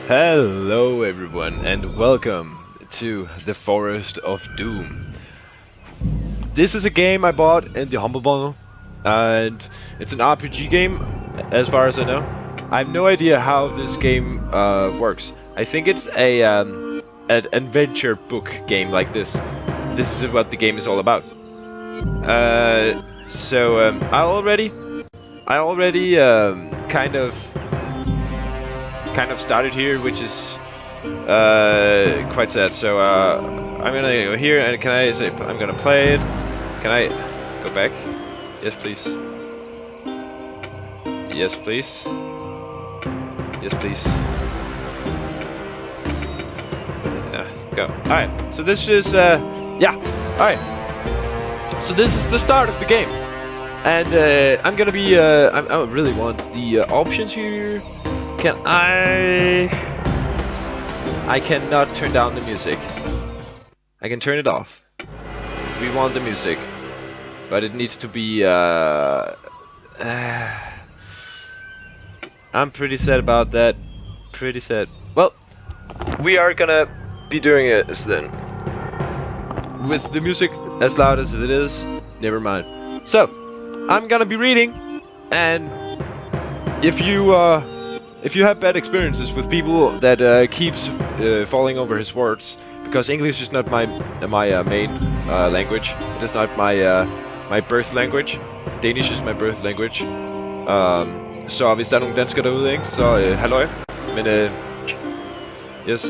Hello everyone and welcome to the Forest of Doom. This is a game I bought in the Humble Bundle and it's an RPG game as far as I know. I have no idea how this game works. I think it's an adventure book game like this. This is what the game is all about. I already kind of started here, which is quite sad. So I'm gonna go here, and can I say I'm gonna play it? Can I go back? Yes, please. Yes, please. Yes, please. Go. All right. So this is yeah. All right. So this is the start of the game, and I'm gonna be I really want the options here. Can I cannot turn down the music. I can turn it off. We want the music, but it needs to be I'm pretty sad about that. Pretty sad. Well, we are gonna be doing it then. With the music as loud as it is, never mind. So, I'm gonna be reading, and if you have bad experiences with people that keeps falling over his words, because English is not my main language. It is not my birth language. Danish is my birth language. Så hvis der er nogle danskere derude, ikke, så halløj. Men yes.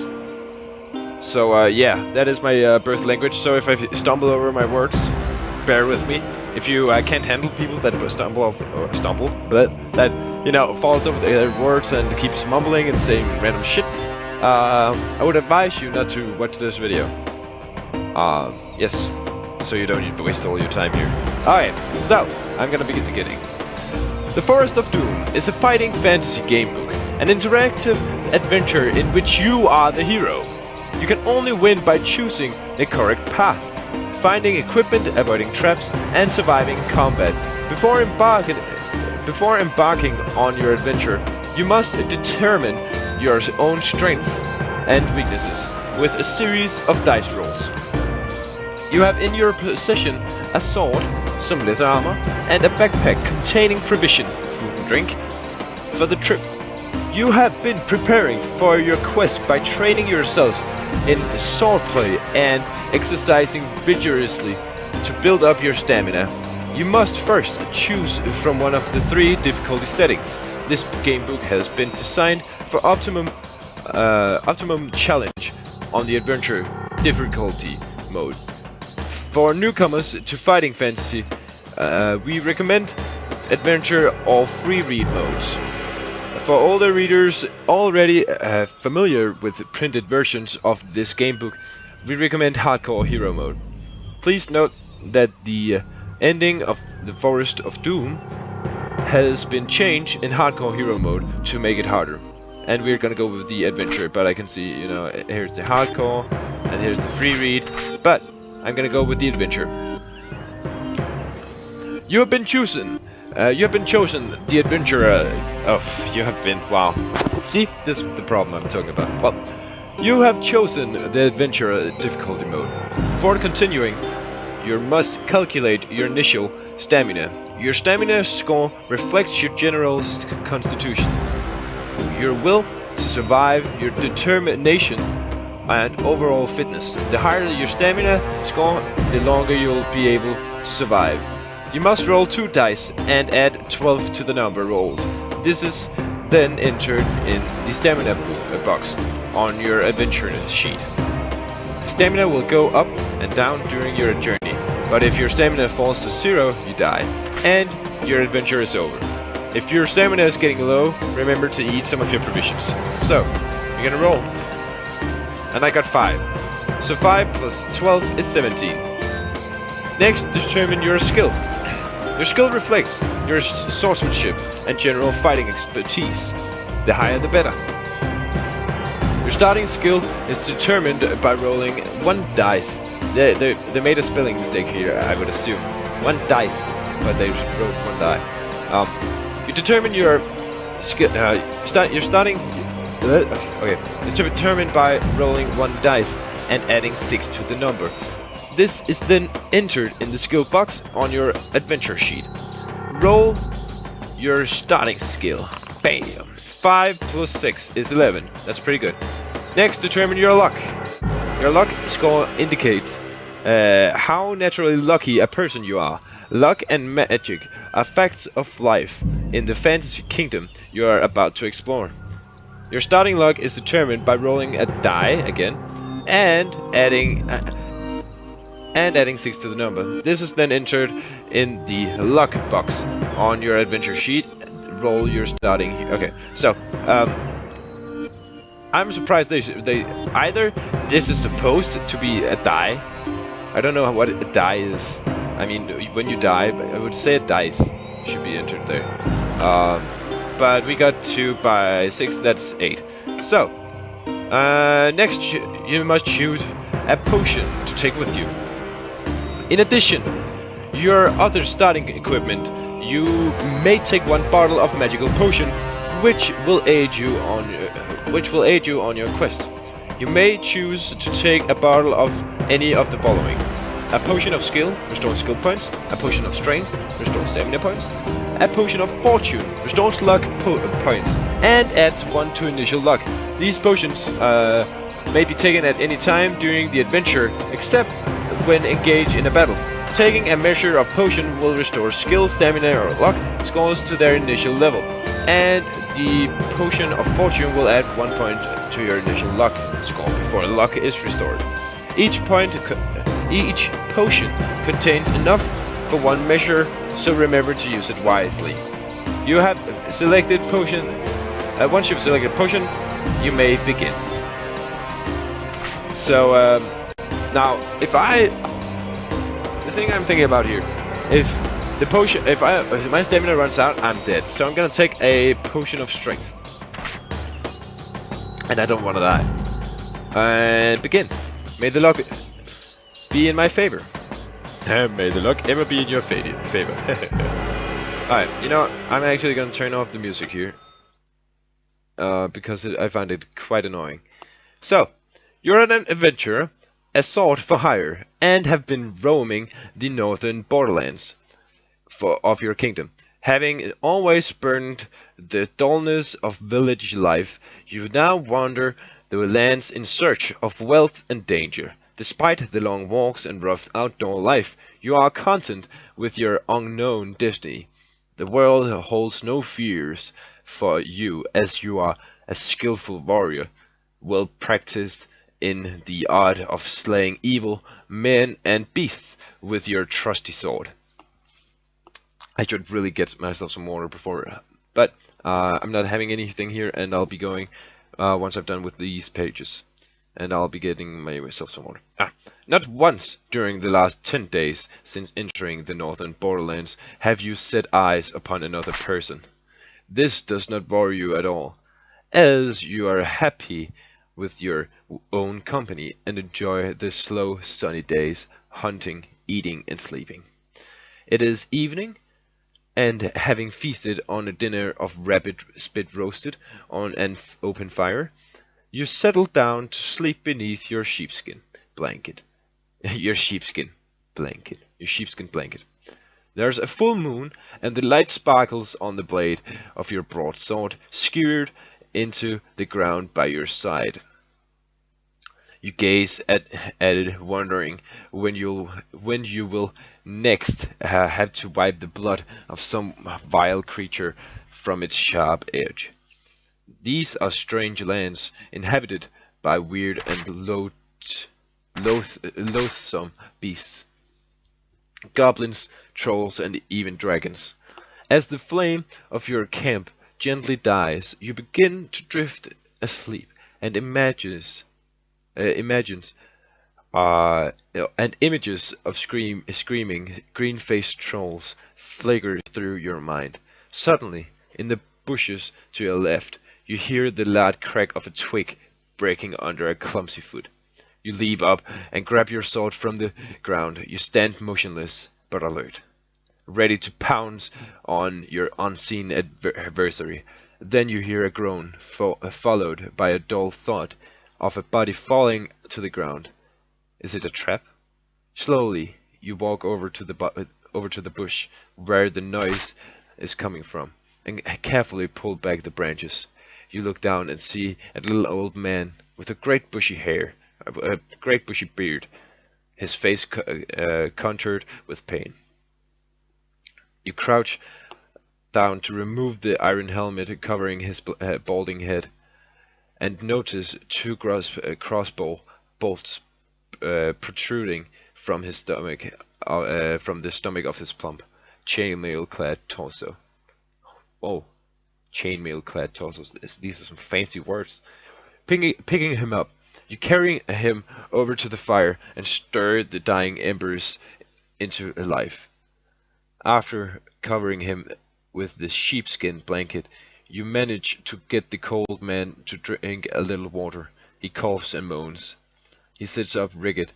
So yeah, that is my birth language. So if I stumble over my words, bear with me. If you can't handle people that stumble, but that falls over their words and keeps mumbling and saying random shit, I would advise you not to watch this video. Yes, so you don't need to waste all your time here. Alright, so I'm gonna begin the beginning. The Forest of Doom is a fighting fantasy gamebook, an interactive adventure in which you are the hero. You can only win by choosing the correct path, finding equipment, avoiding traps, and surviving combat. Before embarking on your adventure, you must determine your own strengths and weaknesses with a series of dice rolls. You have in your possession a sword, some leather armor, and a backpack containing provision, food and drink, for the trip. You have been preparing for your quest by training yourself in swordplay and exercising vigorously to build up your stamina. You must first choose from one of the 3 difficulty settings. This gamebook has been designed for optimum challenge on the adventure difficulty mode. For newcomers to fighting fantasy, we recommend adventure or free read modes. For older readers already familiar with the printed versions of this gamebook, we recommend hardcore hero mode. Please note that the ending of the Forest of Doom has been changed in hardcore hero mode to make it harder. And we're gonna go with the adventure, but I can see, here's the hardcore and here's the free read, but I'm gonna go with the adventure. You have been chosen. The adventurer. Wow. See, this is the problem I'm talking about. Well, you have chosen the adventurer difficulty mode. For continuing, you must calculate your initial stamina. Your stamina score reflects your general constitution, your will to survive, your determination, and overall fitness. The higher your stamina score, the longer you'll be able to survive. You must roll 2 dice and add 12 to the number rolled. This is then entered in the stamina box on your adventure sheet. Stamina will go up and down during your journey, but if your stamina falls to 0, you die, and your adventure is over. If your stamina is getting low, remember to eat some of your provisions. So, you're gonna roll. And I got 5. So 5 plus 12 is 17. Next, determine your skill. Your skill reflects your swordsmanship and general fighting expertise. The higher the better. Your starting skill is determined by rolling 1 dice. They made a spelling mistake here, I would assume. 1 dice, but they wrote 1 die. You determine your skill. Your starting Okay, is determined by rolling one dice and adding 6 to the number. This is then entered in the skill box on your adventure sheet. Roll your starting skill. Bam! 5 plus 6 is 11. That's pretty good. Next, determine your luck. Your luck score indicates how naturally lucky a person you are. Luck and magic are facts of life in the fantasy kingdom you are about to explore. Your starting luck is determined by rolling a die again and adding 6 to the number. This is then entered in the luck box on your adventure sheet. Roll your starting. Okay, so I'm surprised they either this is supposed to be a die. I don't know what a die is. I mean, when you die, I would say a dice should be entered there. But we got 2 by 6. That's 8. So next you must choose a potion to take with you. In addition, your other starting equipment, you may take 1 bottle of magical potion, which will aid you on your quest. You may choose to take a bottle of any of the following: a potion of skill, restores skill points; a potion of strength, restores stamina points; a potion of fortune, restores luck points, and adds 1 to initial luck. These potions may be taken at any time during the adventure, except when engaged in a battle. Taking a measure of potion will restore skill, stamina, or luck scores to their initial level, and the potion of fortune will add 1 point to your initial luck score before luck is restored. Each potion contains enough for 1 measure, so remember to use it wisely. You have selected potion. Once you've selected potion, you may begin. So now, the thing I'm thinking about here, if my stamina runs out, I'm dead. So I'm gonna take a potion of strength, and I don't want to die. And begin. May the luck be in my favor. May the luck ever be in your favor. Alright, you know, I'm actually gonna turn off the music here, because I find it quite annoying. So, you're an adventurer, a sword for hire, and have been roaming the northern borderlands of your kingdom. Having always spurned the dullness of village life, you now wander the lands in search of wealth and danger. Despite the long walks and rough outdoor life, you are content with your unknown destiny. The world holds no fears for you, as you are a skillful warrior, well practiced in the art of slaying evil men and beasts with your trusty sword. I should really get myself some water before, but I'm not having anything here, and I'll be going once I've done with these pages, and I'll be getting myself some water. Not once during the last 10 days since entering the northern borderlands have you set eyes upon another person. This does not bore you at all, as you are happy with your own company and enjoy the slow sunny days, hunting, eating, and sleeping. It is evening, and having feasted on a dinner of rabbit spit roasted on an open fire, you settle down to sleep beneath your sheepskin blanket. Your sheepskin blanket. There's a full moon, and the light sparkles on the blade of your broadsword, skewered into the ground by your side. You gaze at it, wondering when you will next have to wipe the blood of some vile creature from its sharp edge. These are strange lands, inhabited by weird and loathsome beasts, goblins, trolls, and even dragons. As the flame of your camp gently dies, you begin to drift asleep, and images and images of screaming, green-faced trolls flicker through your mind. Suddenly, in the bushes to your left, you hear the loud crack of a twig breaking under a clumsy foot. You leap up and grab your sword from the ground. You stand motionless but alert, ready to pounce on your unseen adversary. Then you hear a groan, followed by a dull thud of a body falling to the ground. Is it a trap? Slowly, you walk over to the bush where the noise is coming from, and carefully pull back the branches. You look down and see a little old man with a great bushy hair, a great bushy beard, his face contoured with pain. You crouch down to remove the iron helmet covering his balding head, and notice two crossbow bolts protruding from his stomach, from the stomach of his plump, chainmail-clad torso. Oh, chainmail-clad torsos. These are some fancy words. Picking him up, you carry him over to the fire and stir the dying embers into life. After covering him with the sheepskin blanket, you manage to get the cold man to drink a little water. He coughs and moans. He sits up rigid,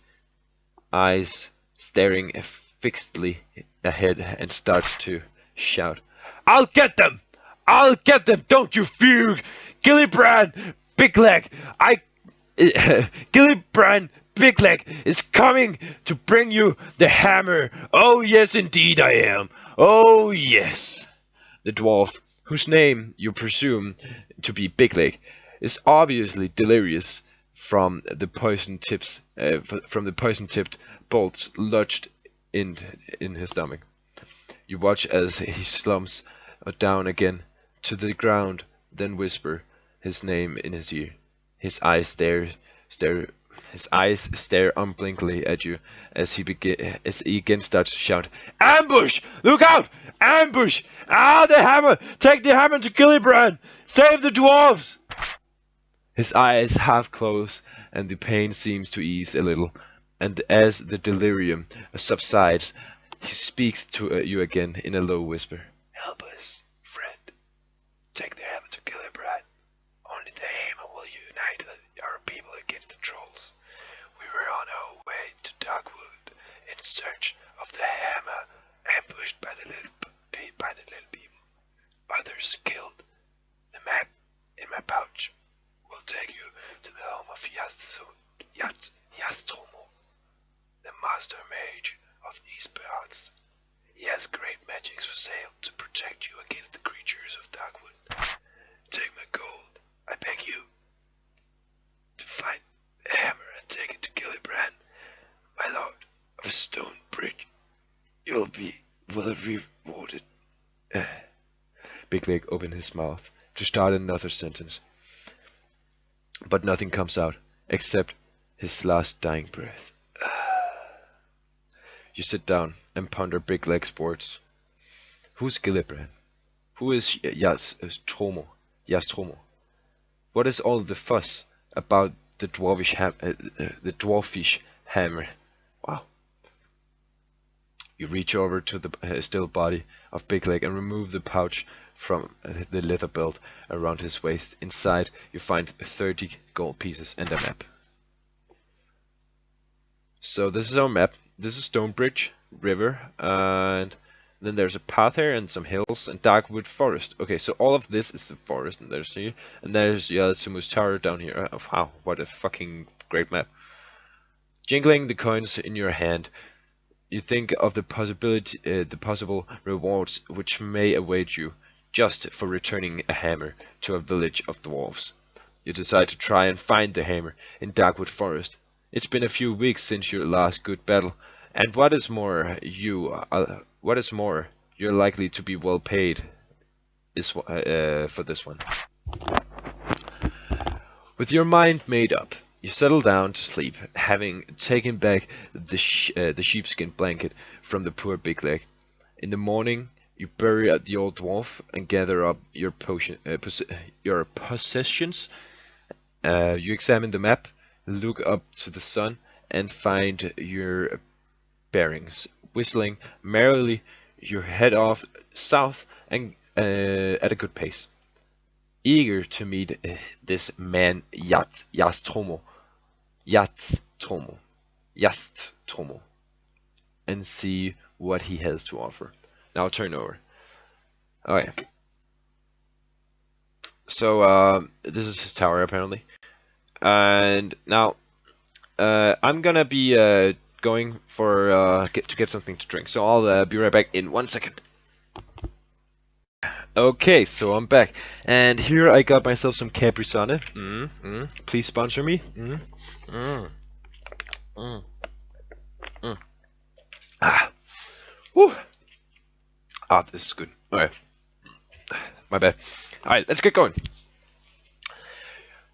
eyes staring fixedly ahead, and starts to shout, "I'll get them! I'll get them! Don't you fear! Gillibrand Bigleg! Gillibrand Bigleg is coming to bring you the hammer! Oh yes, indeed I am! Oh yes!" The dwarf, whose name you presume to be Bigleg, is obviously delirious from the poison-tipped bolts lodged in his stomach. You watch as he slumps down again to the ground, then whisper his name in his ear. His eyes stare unblinkingly at you as he again starts to shout, "Ambush! Look out! Ambush! Ah, the hammer! Take the hammer to Gillibrand! Save the dwarves!" His eyes half close, and the pain seems to ease a little, and as the delirium subsides, he speaks to you again in a low whisper. "Help us, friend. Take the hammer to Gillibrand. Only the hammer will unite our people against the trolls. We were on our way to Darkwood in search of the hammer, ambushed by the little people. Others killed. The map in my pouch will take you to the home of Yastromo, the master mage of these parts. He has great magics for sale to protect you against the creatures of Darkwood. Take my gold, I beg you, to find the hammer and take it to Gillibrand, my lord of Stone Bridge. You'll be well rewarded." Bigleg opened his mouth to start another sentence, but nothing comes out except his last dying breath. You sit down and ponder Bigleg's words. Who's Gillibrand? Who is Yastromo? What is all the fuss about the dwarfish hammer? Wow. You reach over to the still body of Bigleg and remove the pouch from the leather belt around his waist. Inside, you find 30 gold pieces and a map. So this is our map. This is Stonebridge River, and then there's a path here and some hills and Darkwood Forest. Okay, so all of this is the forest, and there's Yasumu's Tower down here. Wow, what a fucking great map. Jingling the coins in your hand, you think of the possible rewards which may await you just for returning a hammer to a village of dwarves. You decide to try and find the hammer in Darkwood Forest. It's been a few weeks since your last good battle, and what is more, you're likely to be well paid for this one. With your mind made up, you settle down to sleep, having taken back the sheepskin blanket from the poor Bigleg. In the morning, you bury the old dwarf and gather up your possessions. You examine the map, look up to the sun, and find your bearings. Whistling merrily, you head off south and at a good pace, eager to meet this man Yastromo, and see what he has to offer. Now turn over. Okay. So this is his tower apparently, and now I'm gonna be going for to get something to drink. So I'll be right back in 1 second. Okay, so I'm back, and here I got myself some Capri Sun. Please sponsor me. Mm, mm, mm. Ah, whew. Ah, this is good. Okay, my bad. All right, let's get going.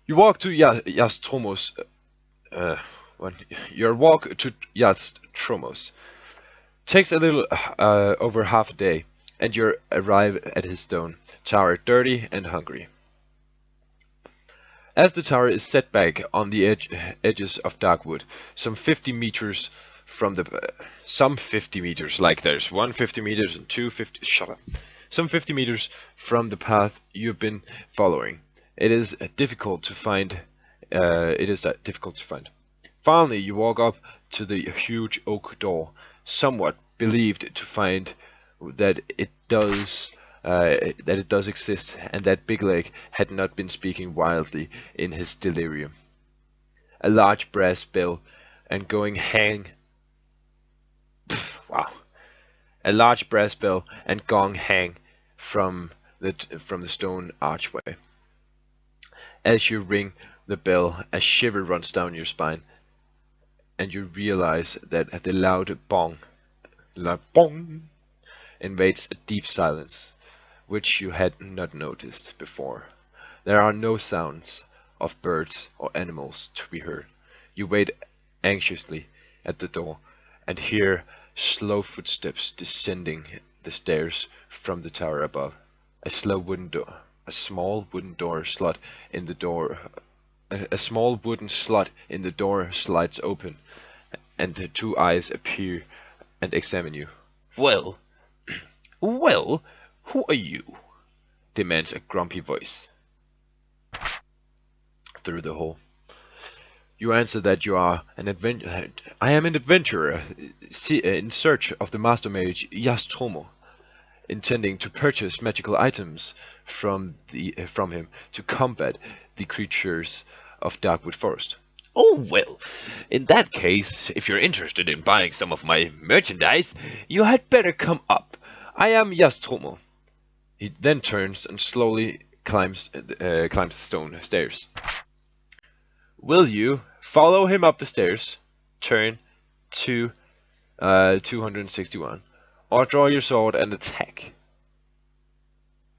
You walk to Yastromos. Uh, when your walk to Yastromos takes a little over half a day, and you arrive at his stone tower, dirty and hungry. As the tower is set back on the edges of dark wood, some 50 meters from the some 50 meters, like there's 150 meters and 250. Shut up. Some 50 meters from the path you've been following. It is difficult to find. Difficult to find. Finally, you walk up to the huge oak door, somewhat believed to find that it does exist, and that Big Leg had not been speaking wildly in his delirium. A large brass bell and going hang. Wow! A large brass bell and gong hang from the stone archway. As you ring the bell, a shiver runs down your spine, and you realize that the loud bong, invades a deep silence, which you had not noticed before. There are no sounds of birds or animals to be heard. You wait anxiously at the door and hear slow footsteps descending the stairs from the tower above. A small wooden slot in the door. A small wooden slot in the door slides open, and the two eyes appear and examine you. Well, well, who are you? Demands a grumpy voice through the hole. You answer that you are I am an adventurer in search of the master mage Yastromo, intending to purchase magical items from him to combat the creatures of Darkwood Forest. Oh, well, in that case, if you're interested in buying some of my merchandise, you had better come up. I am Yastromo. He then turns and slowly climbs the stone stairs. Will you follow him up the stairs, turn to 261, or draw your sword and attack?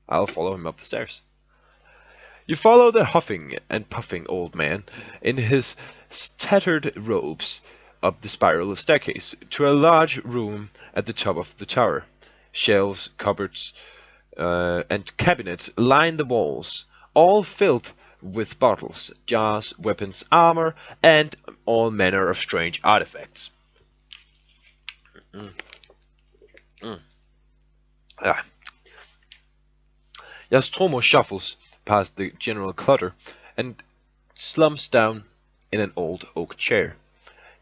I'll follow him up the stairs. You follow the huffing and puffing old man in his tattered robes up the spiral staircase to a large room at the top of the tower. Shelves, cupboards, and cabinets line the walls, all filled with bottles, jars, weapons, armor, and all manner of strange artifacts. Ah. Nostromo shuffles past the general clutter and slumps down in an old oak chair.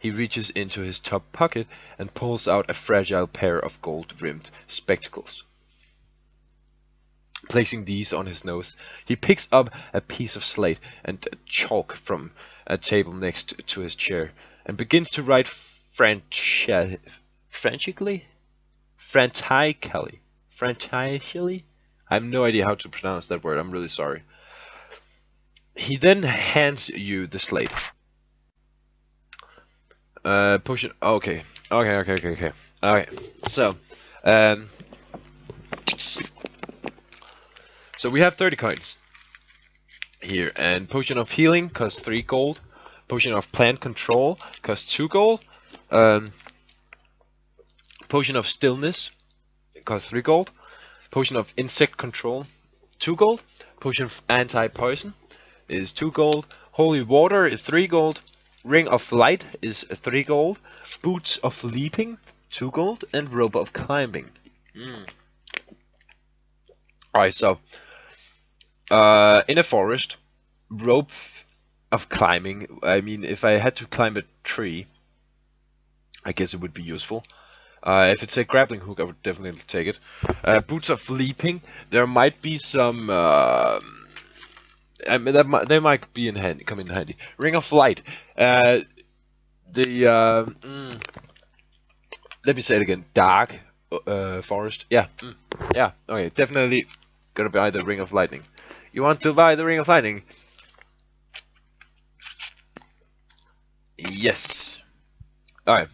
He reaches into his top pocket and pulls out a fragile pair of gold-rimmed spectacles. Placing these on his nose, he picks up a piece of slate and chalk from a table next to his chair and begins to write frantically. I have no idea how to pronounce that word. I'm really sorry. He then hands you the slate. Push it. Okay. Okay. So, so we have 30 coins here, and potion of healing costs 3 gold. Potion of plant control costs 2 gold. Potion of stillness costs 3 gold. Potion of insect control, 2 gold. Potion of anti-poison is 2 gold. Holy water is 3 gold. Ring of light is 3 gold. Boots of leaping, 2 gold. And rope of climbing. Alright, so in a forest, rope of climbing, I mean, if I had to climb a tree, I guess it would be useful. If it's a grappling hook, I would definitely take it. Boots of leaping, there might be some I mean, they might be in handy, come in handy. Ring of Light. The let me say it again. Dark forest. Yeah, yeah. Okay, definitely gonna buy the Ring of Lightning. You want to buy the Ring of Lightning? Yes. All right.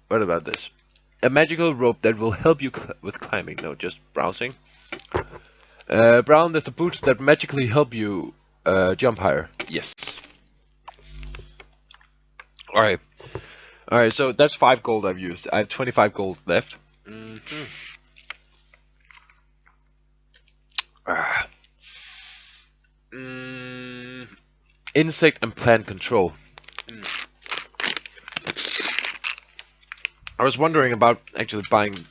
What about this? A magical rope that will help you with climbing. No, just browsing. Brown, there's the boots that magically help you jump higher. Yes. All right. All right. So that's 5 gold I've used. I have 25 gold left. Ah. Insect and plant control. I was wondering about actually buying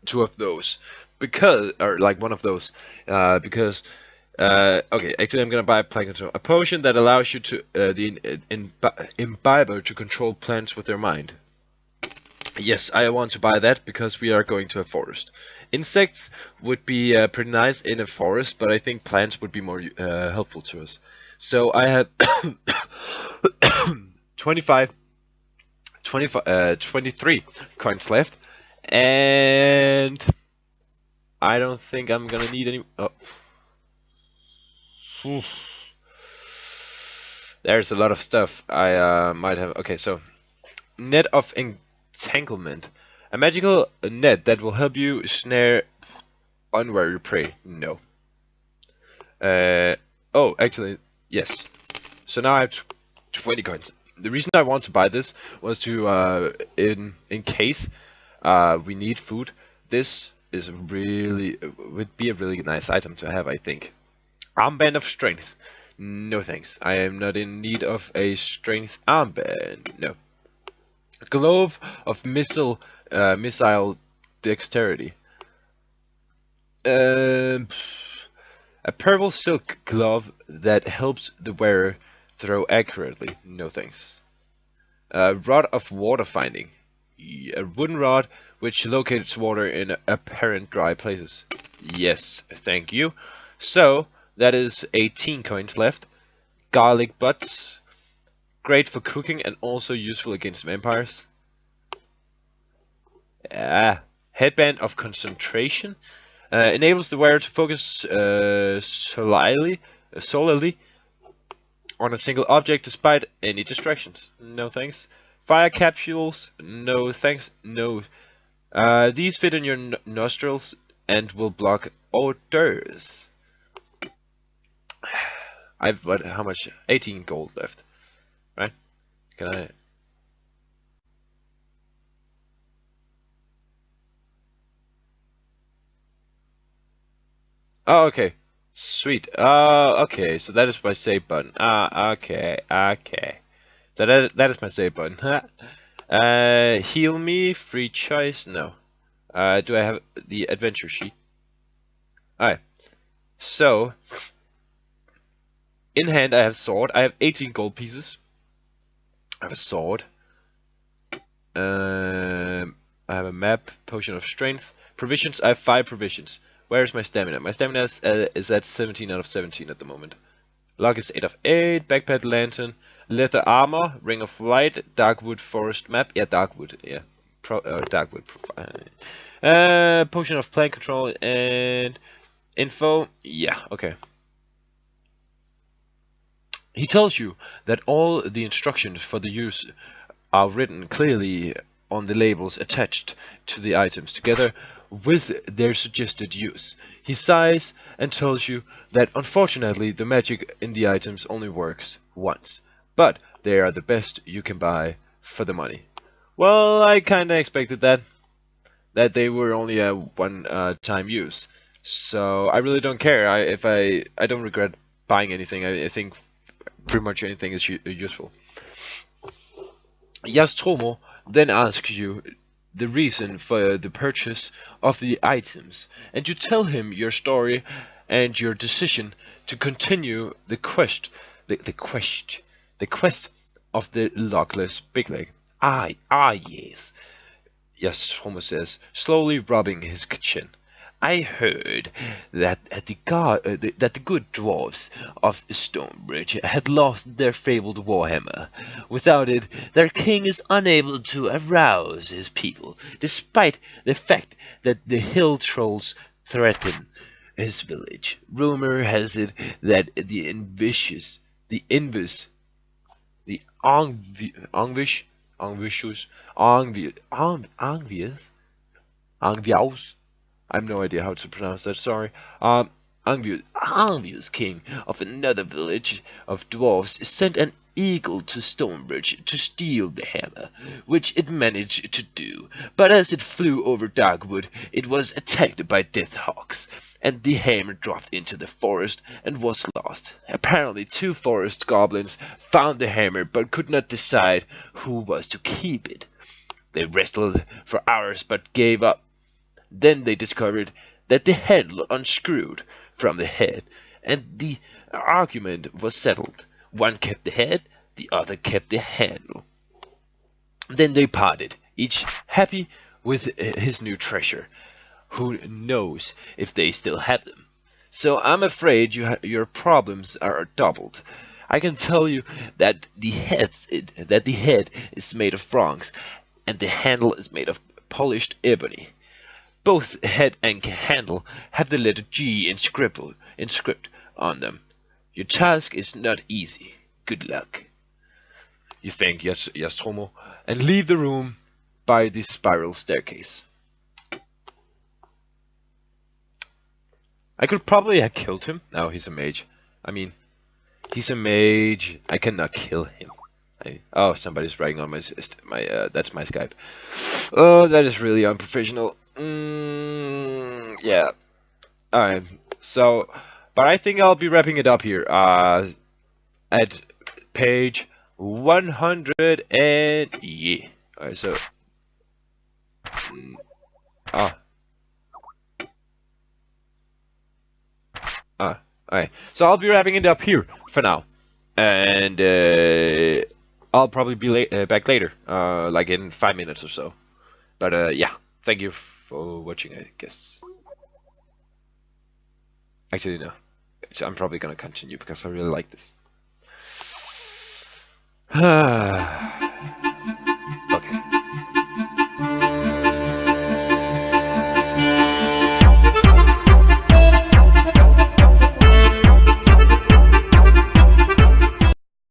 2 of those because, or like one of those, because. Okay, actually, I'm gonna buy plant control, a potion that allows you to imbiber to control plants with their mind. Yes, I want to buy that because we are going to a forest. Insects would be pretty nice in a forest, but I think plants would be more helpful to us. So I had 25, 23 coins left, and I don't think I'm gonna need any. Oh. Oof. There's a lot of stuff I might have. Okay, so net of entanglement, a magical net that will help you snare unwary prey. No. Oh, actually, yes. So now I have 20 coins. The reason I want to buy this was to in case we need food. This is really would be a really nice item to have, I think. Armband of strength. No thanks. I am not in need of a strength armband. No. Glove of missile dexterity. A purple silk glove that helps the wearer throw accurately. No thanks. Rod of water finding. A wooden rod which locates water in apparent dry places. Yes, thank you. So that is 18 coins left. Garlic butts. Great for cooking and also useful against vampires. Headband of concentration. Enables the wearer to focus solely on a single object despite any distractions. No thanks. Fire capsules. No thanks. No. These fit in your nostrils and will block odors. I've what? How much? 18 gold left. Right? Can I? Oh, okay. Sweet. Okay. So that is my save button. Okay. Okay. So that is my save button. Heal me. Free choice. No. Do I have the adventure sheet? Alright. So in hand I have sword. I have 18 gold pieces. I have a sword. I have a map. Potion of strength. Provisions. I have 5 provisions. Where is my stamina? My stamina is at 17 out of 17 at the moment. Luck is 8 of 8. Backpack lantern. Leather armor. Ring of light. Darkwood forest map. Yeah, Darkwood. Yeah. Darkwood profile. Potion of plant control and info. Yeah. Okay. He tells you that all the instructions for the use are written clearly on the labels attached to the items, together with their suggested use. He sighs and tells you that unfortunately the magic in the items only works once, but they are the best you can buy for the money. Well, I kinda expected that they were only a one-time use, so I really don't care. I don't regret buying anything. I think pretty much anything is useful. Yastromo then asks you the reason for the purchase of the items, and you tell him your story and your decision to continue the quest, the quest of the lockless big leg. Yes. Yes, Homer says, slowly rubbing his chin. I heard that that the good dwarfs of Stonebridge had lost their fabled warhammer. Without it, their king is unable to arouse his people, despite the fact that the hill trolls threaten his village. Rumor has it that the Invis, the Angvicious, Angviaus, I have no idea how to pronounce that, sorry. Angvius, king of another village of dwarfs, sent an eagle to Stonebridge to steal the hammer, which it managed to do. But as it flew over Darkwood, it was attacked by deathhawks, and the hammer dropped into the forest and was lost. Apparently 2 forest goblins found the hammer but could not decide who was to keep it. They wrestled for hours but gave up. Then they discovered that the handle unscrewed from the head, and the argument was settled. One kept the head, the other kept the handle. Then they parted, each happy with his new treasure. Who knows if they still have them? So I'm afraid your problems are doubled. I can tell you that the head is made of bronze, and the handle is made of polished ebony. Both head and handle have the letter G inscribed on them. Your task is not easy. Good luck. You think, yes, Homo, and leave the room by the spiral staircase. I could probably have killed him. No, he's a mage. I mean, he's a mage. I cannot kill him. Oh, somebody's writing on that's my Skype. Oh, that is really unprofessional. Yeah. Alright. So, but I think I'll be wrapping it up here. At page 100 and yeah. Alright, so. Ah. Alright. So I'll be wrapping it up here for now. And I'll probably be back later, like in 5 minutes or so. But yeah, thank you for watching, I guess. Actually, no. I'm probably gonna continue because I really like this.